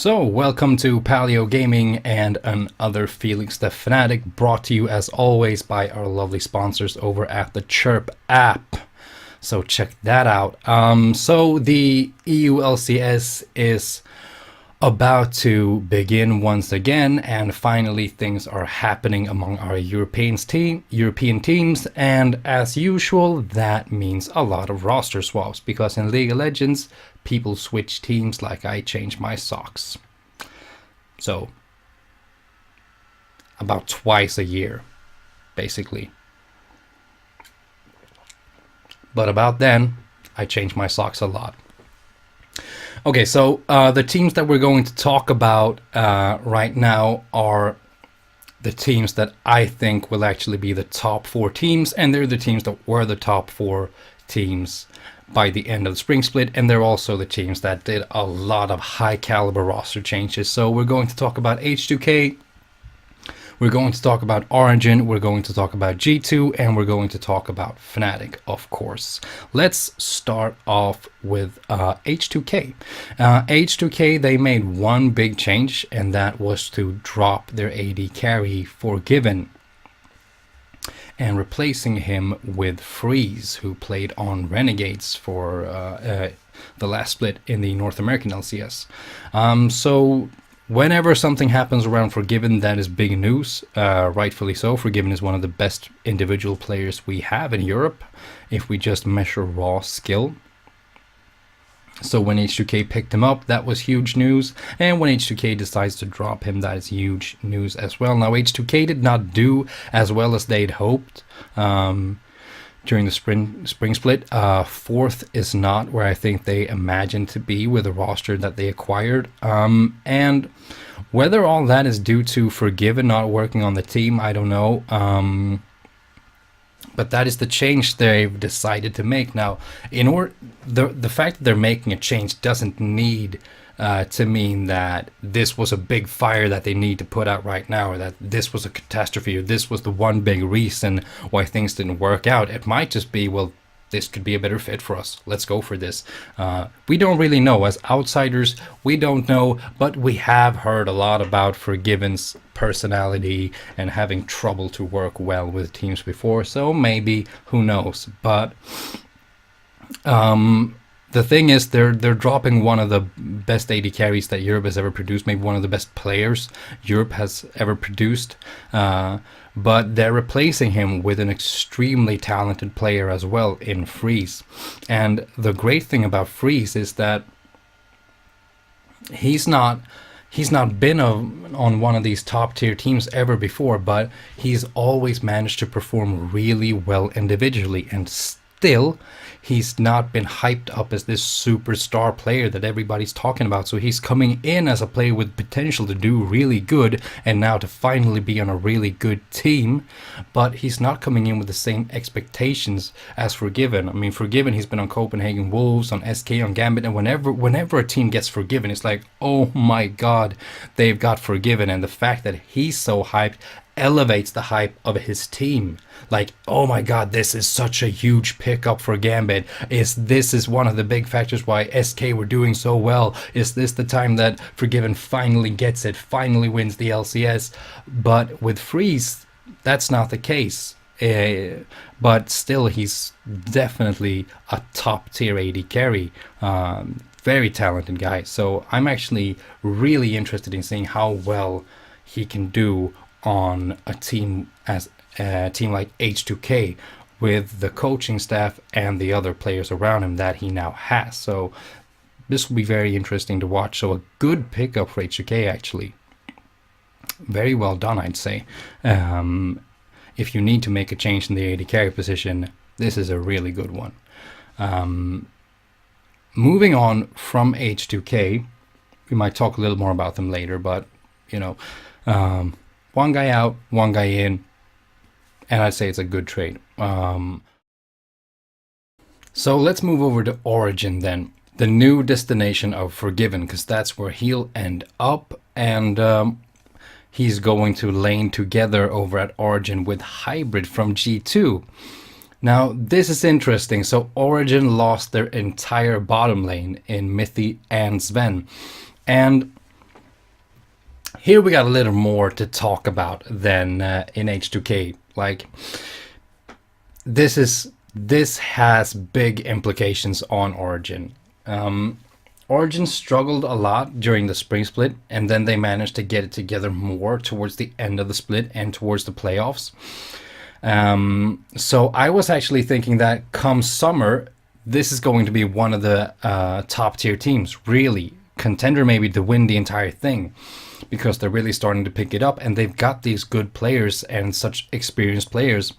So, welcome to Paleo Gaming and another Phoelix the Fnatic, brought to you as always by our lovely sponsors over at the Chirp app. So check that out. So the EULCS is about to begin once again, and finally things are happening among our European teams, and as usual that means a lot of roster swaps, because in League of Legends people switch teams like I change my socks. So about twice a year basically, but about then I change my socks a lot. Okay, so the teams that we're going to talk about right now are the teams that I think will actually be the top 4 teams, and they're the teams that were the top 4 teams by the end of the spring split, and they're also the teams that did a lot of high caliber roster changes. So we're going to talk about H2K, we're going to talk about Origin, we're going to talk about G2, and we're going to talk about Fnatic, of course. Let's start off with H2K. H2K, they made one big change, and that was to drop their AD carry Forgiven and replacing him with Freeze, who played on Renegades for the last split in the North American LCS. So whenever something happens around Forgiven, that is big news, rightfully so. Forgiven is one of the best individual players we have in Europe, if we just measure raw skill. So when H2K picked him up, that was huge news, and when H2K decides to drop him, that is huge news as well. Now H2K did not do as well as they'd hoped during the spring split. 4th is not where I think they imagined to be with the roster that they acquired, and whether all that is due to Forgiven not working on the team, I don't know. But that is the change they've decided to make. Now, the fact that they're making a change doesn't need to mean that this was a big fire that they need to put out right now, or that this was a catastrophe, or this was the one big reason why things didn't work out. It might just be, well, this could be a better fit for us. Let's go for this. We don't really know. As outsiders, we don't know, but we have heard a lot about Forgiven's personality and having trouble to work well with teams before, so maybe, who knows. But the thing is, they're dropping one of the best AD carries that Europe has ever produced, maybe one of the best players Europe has ever produced, but they're replacing him with an extremely talented player as well in Freeze. And the great thing about Freeze is that he's not been on one of these top tier teams ever before, but he's always managed to perform really well individually, and still he's not been hyped up as this superstar player that everybody's talking about. So he's coming in as a player with potential to do really good, and now to finally be on a really good team, but he's not coming in with the same expectations as Forgiven. I mean, Forgiven, he's been on Copenhagen Wolves, on SK, on Gambit, and whenever a team gets Forgiven, it's like, oh my god, they've got Forgiven. And the fact that he's so hyped elevates the hype of his team. Like, oh my god, this is such a huge pickup for Gambit. This is one of the big factors why SK were doing so well. Is this the time that Forgiven finally gets it, finally wins the LCS? But with Freeze, that's not the case. But still, he's definitely a top tier AD carry. Very talented guy. So I'm actually really interested in seeing how well he can do on a team like H2K, with the coaching staff and the other players around him that he now has. So this will be very interesting to watch. So a good pickup for H2K, actually. Very well done, I'd say. If you need to make a change in the AD carry position, this is a really good one. Moving on from H2K, we might talk a little more about them later, but you know, one guy out, one guy in, and I'd say it's a good trade. So let's move over to Origin then, the new destination of Forgiven, because that's where he'll end up, and he's going to lane together over at Origin with Hybrid from G2. Now this is interesting. So Origin lost their entire bottom lane in Mithy and Sven, and here we got a little more to talk about than in H2K. Like, this has big implications on Origin. Origin struggled a lot during the spring split, and then they managed to get it together more towards the end of the split and towards the playoffs. So I was actually thinking that come summer, this is going to be one of the top tier teams, really contender maybe to win the entire thing, because they're really starting to pick it up, and they've got these good players and such experienced players.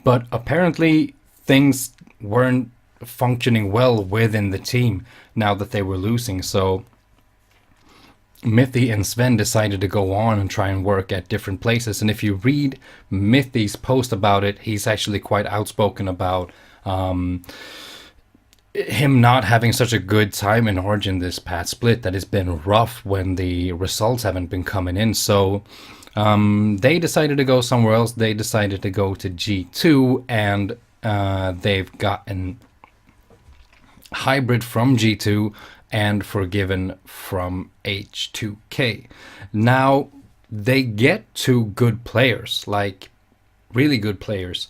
But apparently things weren't functioning well within the team now that they were losing. So Mithy and Sven decided to go on and try and work at different places. And if you read Mithy's post about it, he's actually quite outspoken about him not having such a good time in Origin this past split, that it's been rough when the results haven't been coming in. So they decided to go somewhere else. They decided to go to G2, and they've gotten Hybrid from G2 and Forgiven from H2K. Now they get two good players, like really good players.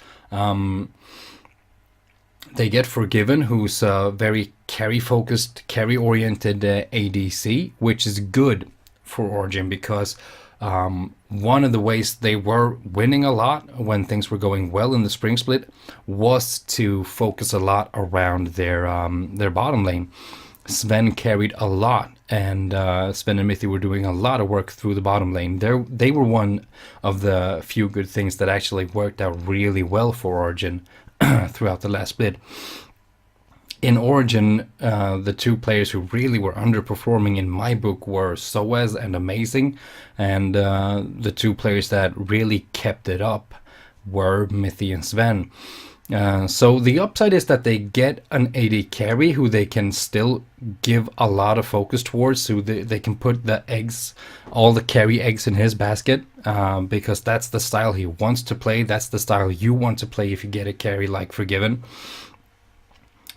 They get Forgiven, who's a very carry-focused, carry-oriented ADC, which is good for Origin, because one of the ways they were winning a lot when things were going well in the spring split was to focus a lot around their bottom lane. Sven carried a lot, and Sven and Mithy were doing a lot of work through the bottom lane. They were one of the few good things that actually worked out really well for Origin throughout the last split. In Origin, the two players who really were underperforming in my book were Soaz and Amazing, and the two players that really kept it up were Mithy and Sven. So the upside is that they get an AD carry who they can still give a lot of focus towards, so they can put the eggs, all the carry eggs in his basket, because that's the style he wants to play. That's the style you want to play if you get a carry like Forgiven.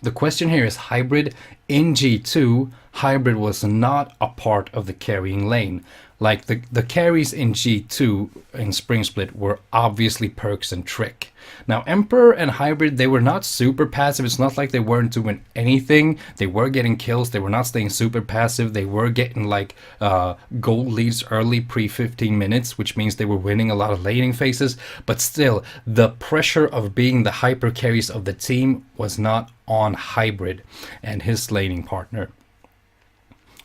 The question here is Hybrid. In G2, Hybrid was not a part of the carrying lane. Like the carries in G2 in Spring Split were obviously Perks and Trick. Now Emperor and Hybrid, they were not super passive. It's not like they weren't doing anything. They were getting kills. They were not staying super passive. They were getting like gold leads early pre-15 minutes, which means they were winning a lot of laning phases. But still, the pressure of being the hyper carries of the team was not on Hybrid and his laning partner.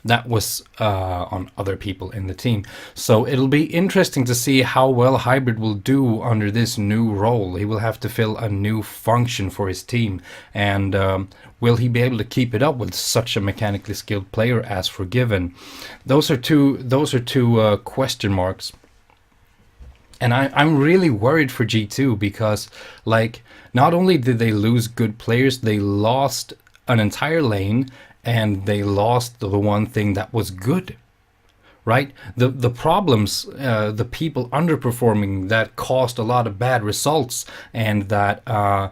That was on other people in the team. So it'll be interesting to see how well Hybrid will do under this new role. He will have to fill a new function for his team. And will he be able to keep it up with such a mechanically skilled player as Forgiven? Those are two question marks. And I'm really worried for G2, because like not only did they lose good players, they lost an entire lane, and they lost the one thing that was good, right? The problems, the people underperforming that caused a lot of bad results, and that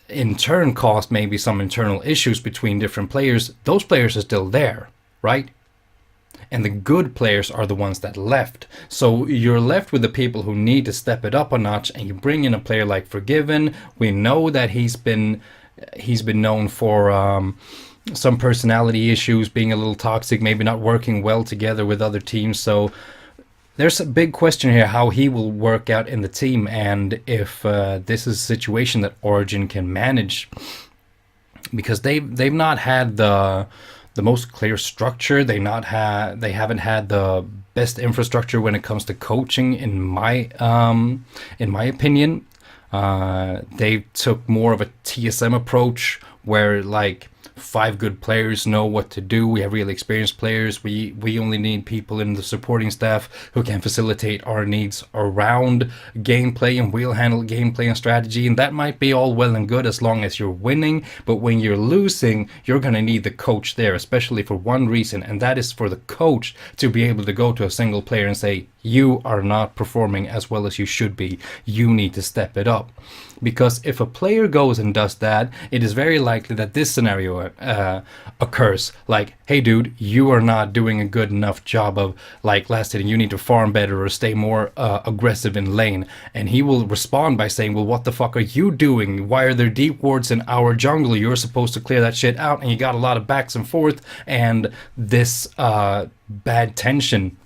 in turn caused maybe some internal issues between different players. Those players are still there, right? And the good players are the ones that left. So you're left with the people who need to step it up a notch, and you bring in a player like Forgiven. We know that he's been known for some personality issues, being a little toxic, maybe not working well together with other teams. So there's a big question here how he will work out in the team, and if this is a situation that Origin can manage, because they've not had the most clear structure. They haven't had the best infrastructure when it comes to coaching, in my opinion. They took more of a TSM approach, where like 5 good players know what to do. We have really experienced players. We only need people in the supporting staff who can facilitate our needs around gameplay, and we'll handle gameplay and strategy. And that might be all well and good as long as you're winning, but when you're losing, you're going to need the coach there, especially for one reason, and that is for the coach to be able to go to a single player and say, you are not performing as well as you should be. You need to step it up. Because if a player goes and does that, it is very likely likely that this scenario occurs. Like, hey dude, you are not doing a good enough job of like last hitting, you need to farm better or stay more aggressive in lane. And he will respond by saying, well, what the fuck are you doing? Why are there deep wards in our jungle? You're supposed to clear that shit out. And you got a lot of backs and forth, and this bad tension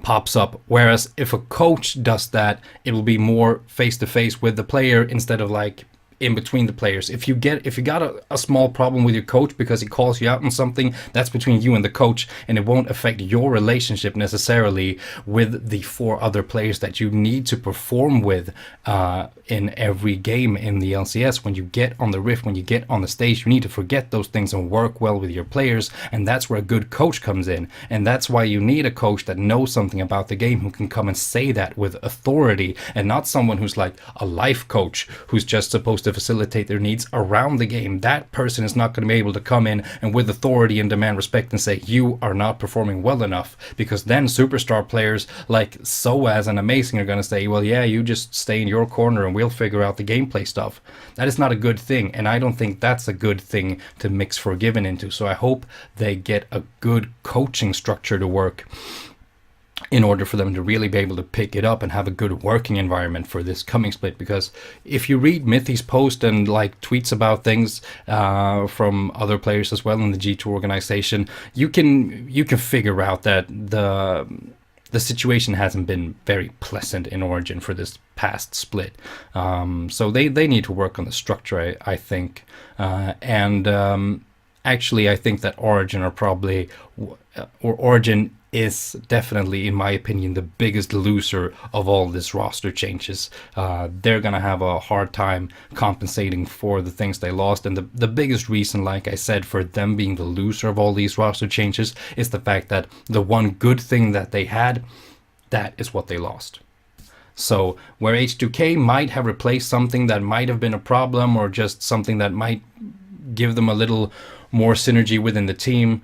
pops up. Whereas if a coach does that, it will be more face to face with the player instead of like in between the players. If you got a small problem with your coach because he calls you out on something, that's between you and the coach, and it won't affect your relationship necessarily with the 4 other players that you need to perform with in every game in the LCS. When you get on the Rift, when you get on the stage, you need to forget those things and work well with your players, and that's where a good coach comes in. And that's why you need a coach that knows something about the game, who can come and say that with authority, and not someone who's like a life coach who's just supposed to facilitate their needs around the game. That person is not going to be able to come in and with authority and demand respect and say you are not performing well enough, because then superstar players like Soaz and Amazing are going to say, well, yeah, you just stay in your corner and we'll figure out the gameplay stuff. That is not a good thing, and I don't think that's a good thing to mix Forgiven into. So I hope they get a good coaching structure to work in order for them to really be able to pick it up and have a good working environment for this coming split. Because if you read Mithy's post and like tweets about things from other players as well in the G2 organization, you can figure out that the situation hasn't been very pleasant in Origin for this past split. So they need to work on the structure, I think. Actually, I think that Origin are probably, or Origin is definitely, in my opinion, the biggest loser of all this roster changes. They're going to have a hard time compensating for the things they lost. And the biggest reason, like I said, for them being the loser of all these roster changes is the fact that the one good thing that they had, that is what they lost. So where H2K might have replaced something that might have been a problem, or just something that might give them a little more synergy within the team,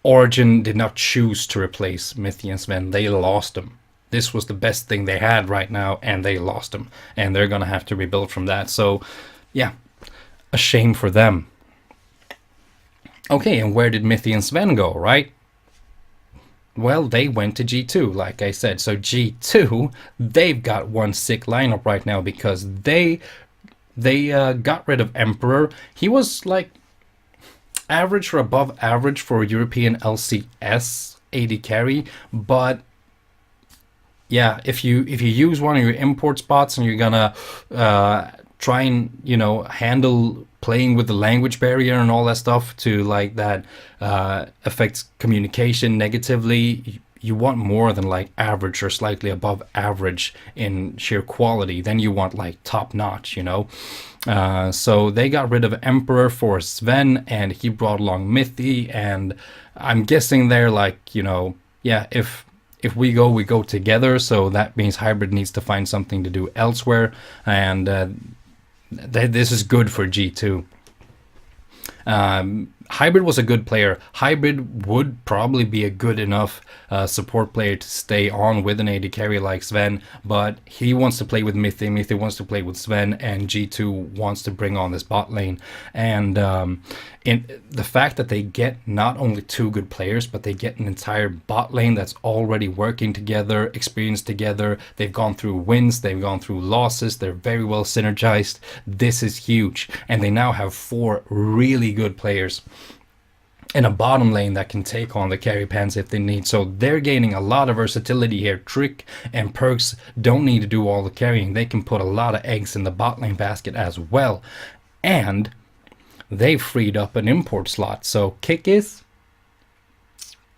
Origin did not choose to replace Mithy and Sven. They lost them. This was the best thing they had right now, and they lost them. And they're going to have to rebuild from that. So, yeah, a shame for them. Okay, and where did Mithy and Sven go, right? Well, they went to G2, like I said. So G2, they've got one sick lineup right now, because they got rid of Emperor. He was like average or above average for European LCS AD carry, but yeah, if you use one of your import spots and you're gonna try and handle playing with the language barrier and all that stuff to like that affects communication negatively, you want more than like average or slightly above average in sheer quality. Then you want like top notch, so they got rid of Emperor for Sven, and he brought along Mithy, and I'm guessing they're like, yeah, if we go together, so that means Hybrid needs to find something to do elsewhere, and this is good for G2. Hybrid was a good player. Hybrid would probably be a good enough support player to stay on with an AD carry like Sven, but he wants to play with Mithy. Mithy wants to play with Sven, and G2 wants to bring on this bot lane. And in the fact that they get not only 2 good players, but they get an entire bot lane that's already working together, experienced together. They've gone through wins, they've gone through losses, they're very well synergized. This is huge, and they now have 4 really good players in a bottom lane that can take on the carry pans if they need. So they're gaining a lot of versatility here. Trick and Perks don't need to do all the carrying. They can put a lot of eggs in the bot lane basket as well. And they've freed up an import slot. So Kick is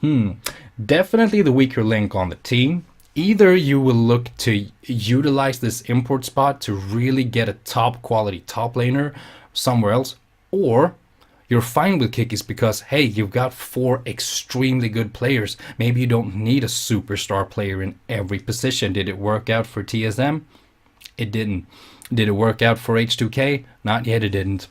definitely the weaker link on the team. Either you will look to utilize this import spot to really get a top quality top laner somewhere else, or you're fine with Kikis because, hey, you've got 4 extremely good players. Maybe you don't need a superstar player in every position. Did it work out for TSM? It didn't. Did it work out for H2K? Not yet, it didn't.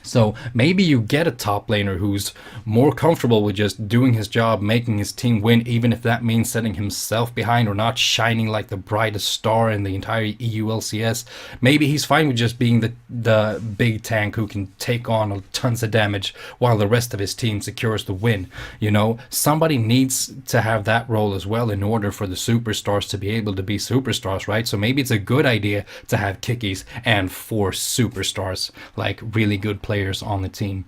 So maybe you get a top laner who's more comfortable with just doing his job, making his team win, even if that means setting himself behind or not shining like the brightest star in the entire EULCS. Maybe he's fine with just being the big tank who can take on tons of damage while the rest of his team secures the win. You know, somebody needs to have that role as well in order for the superstars to be able to be superstars, right? So maybe it's a good idea to have kickies and 4 superstars, like really good players on the team.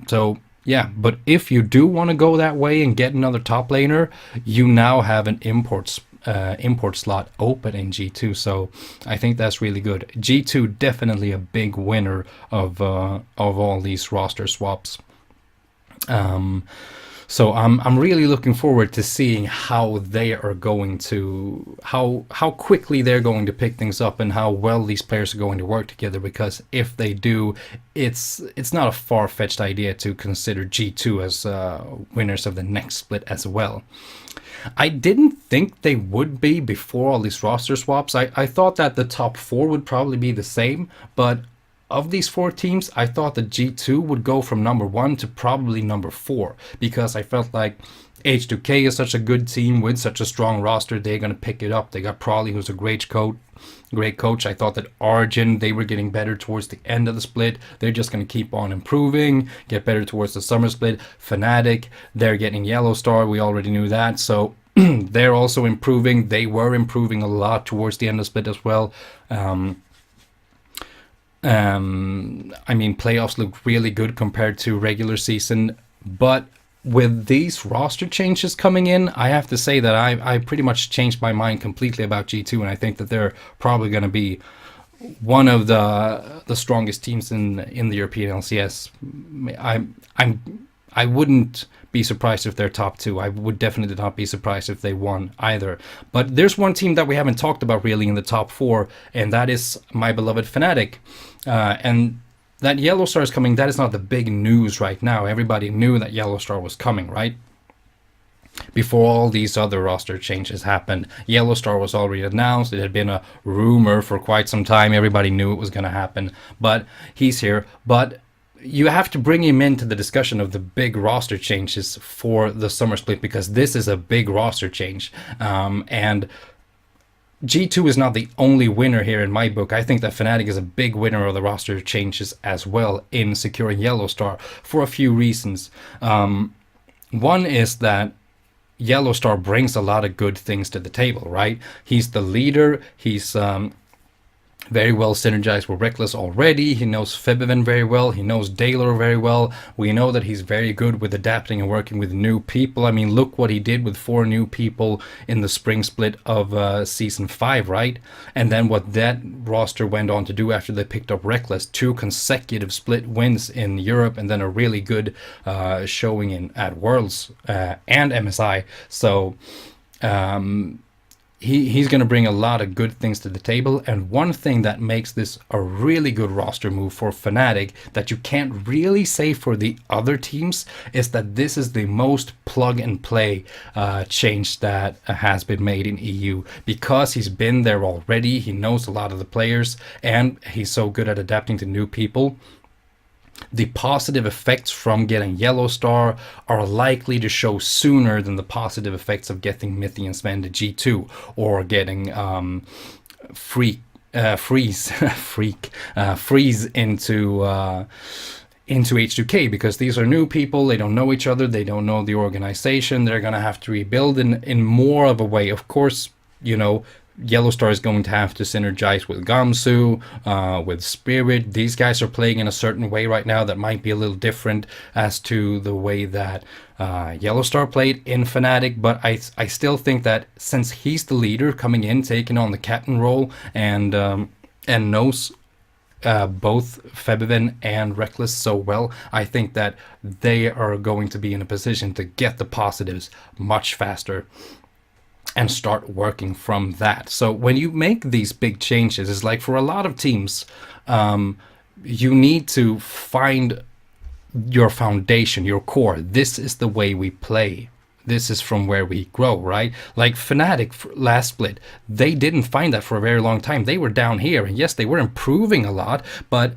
So yeah, but if you do want to go that way and get another top laner, you now have an import slot open in G2. So I think that's really good. G2 definitely a big winner of all these roster swaps. So I'm really looking forward to seeing how they are going to how quickly they're going to pick things up and how well these players are going to work together, because if they do, it's not a far-fetched idea to consider G2 as winners of the next split as well. I didn't think they would be before all these roster swaps. I thought that the top 4 would probably be the same, but of these 4 teams, I thought that G2 would go from number 1 to probably number 4, because I felt like H2K is such a good team with such a strong roster. They're going to pick it up. They got Prawley, who's a great coach. I thought that Arjun, they were getting better towards the end of the split. They're just going to keep on improving, get better towards the summer split. Fnatic, they're getting Yellow Star. We already knew that. So they're also improving. They were improving a lot towards the end of the split as well. I mean, playoffs look really good compared to regular season, but with these roster changes coming in, I have to say that I pretty much changed my mind completely about G2, and I think that they're probably going to be one of the strongest teams in the European LCS. I wouldn't be surprised if they're top 2. I would definitely not be surprised if they won either. But there's one team that we haven't talked about really in the top 4, and that is my beloved Fnatic. And that Yellow Star is coming, that is not the big news right now. Everybody knew that Yellow Star was coming, right? Before all these other roster changes happened, Yellow Star was already announced. It had been a rumor for quite some time. Everybody knew it was going to happen, but he's here. But you have to bring him into the discussion of the big roster changes for the summer split, because this is a big roster change. And G2 is not the only winner here in my book. I think that Fnatic is a big winner of the roster changes as well in securing Yellow Star for a few reasons. One is that Yellow Star brings a lot of good things to the table, right? He's the leader. He's very well synergized with Reckless already. He knows Febiven very well. He knows Daylor very well. We know that he's very good with adapting and working with new people. I mean, look what he did with 4 new people in the spring split of Season 5, right? And then what that roster went on to do after they picked up Reckless. 2 consecutive split wins in Europe, and then a really good showing at Worlds and MSI. So he's going to bring a lot of good things to the table, and one thing that makes this a really good roster move for Fnatic that you can't really say for the other teams is that this is the most plug and play change that has been made in EU, because he's been there already. He knows a lot of the players, and he's so good at adapting to new people. The positive effects from getting Yellow Star are likely to show sooner than the positive effects of getting Mithy and Sven to G2, or getting Freeze into H2K, because these are new people. They don't know each other. They don't know the organization. They're going to have to rebuild in more of a way. Of course, you know, Yellow Star is going to have to synergize with Gamsu, with Spirit. These guys are playing in a certain way right now that might be a little different as to the way that Yellow Star played in Fnatic. But I still think that since he's the leader coming in, taking on the captain role, and knows both Febiven and Reckless so well, I think that they are going to be in a position to get the positives much faster and start working from that. So when you make these big changes, it's like for a lot of teams, you need to find your foundation, your core. This is the way we play. This is from where we grow, right? Like Fnatic last split, they didn't find that for a very long time. They were down here, and yes, they were improving a lot, but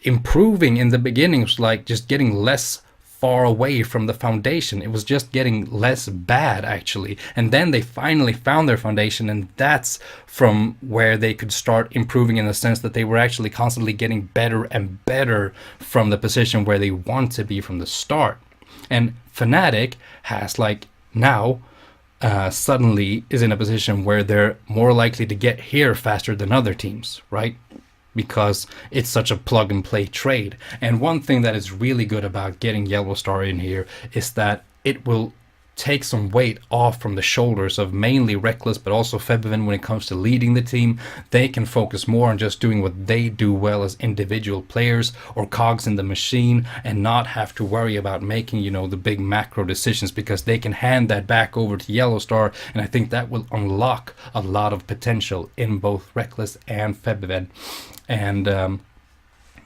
improving in the beginning. It was like just getting less far away from the foundation. It was just getting less bad, actually. And then they finally found their foundation, and that's from where they could start improving, in the sense that they were actually constantly getting better and better from the position where they want to be from the start. And Fnatic has, like, now suddenly is in a position where they're more likely to get here faster than other teams, right? Because it's such a plug and play trade. And one thing that is really good about getting YellowStar in here is that it will take some weight off from the shoulders of mainly Reckless, but also Febiven when it comes to leading the team. They can focus more on just doing what they do well as individual players or cogs in the machine, and not have to worry about making, you know, the big macro decisions, because they can hand that back over to YellowStar. And I think that will unlock a lot of potential in both Reckless and Febiven. And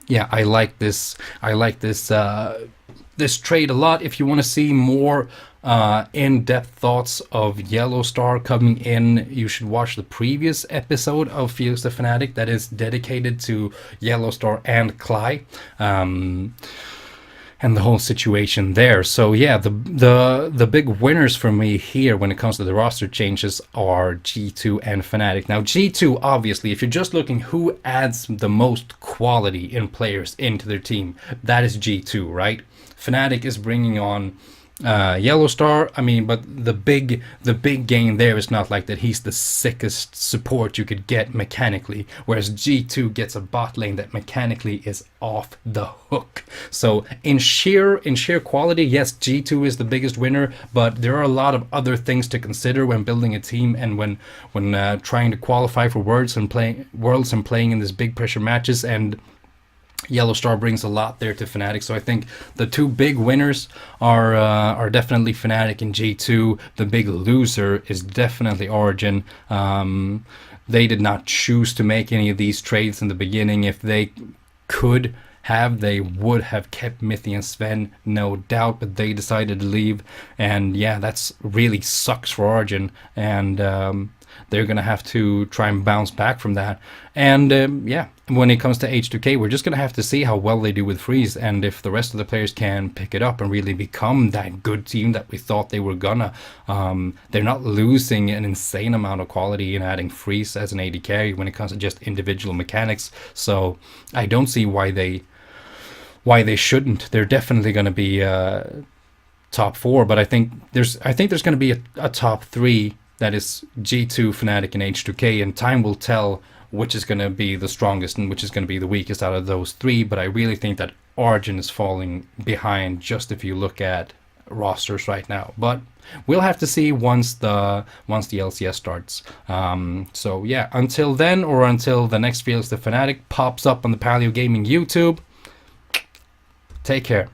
yeah, I like this this trade a lot. If you want to see more in-depth thoughts of YellowStar coming in, you should watch the previous episode of Phoelix the Fnatic that is dedicated to YellowStar and Cly. And the whole situation there. So yeah, the big winners for me here when it comes to the roster changes are G2 and Fnatic. Now G2, obviously, if you're just looking who adds the most quality in players into their team, that is G2, right? Fnatic is bringing on YellowStar. I mean, but the big gain there is not like that he's the sickest support you could get mechanically, whereas G2 gets a bot lane that mechanically is off the hook. So in sheer quality, yes, G2 is the biggest winner, but there are a lot of other things to consider when building a team and when trying to qualify for worlds and playing in these big pressure matches. And YellowStar brings a lot there to Fnatic. So I think the two big winners are definitely Fnatic and G2. The big loser is definitely Origin. They did not choose to make any of these trades in the beginning. If they could have, they would have kept Mithy and Sven, no doubt, but they decided to leave. And yeah, that's really sucks for Origin. And they're going to have to try and bounce back from that. And yeah, when it comes to H2K, we're just going to have to see how well they do with Freeze, and if the rest of the players can pick it up and really become that good team that we thought they were gonna. They're not losing an insane amount of quality in adding Freeze as an AD carry when it comes to just individual mechanics. So I don't see why they shouldn't. They're definitely going to be top 4, but I think there's going to be a top 3. That is G2, Fnatic, and H2K, and time will tell which is going to be the strongest and which is going to be the weakest out of those 3. But I really think that Origin is falling behind, just if you look at rosters right now. But we'll have to see once the LCS starts. So yeah, until then, or until the next Phoelix the Fnatic pops up on the Paleo Gaming YouTube, take care.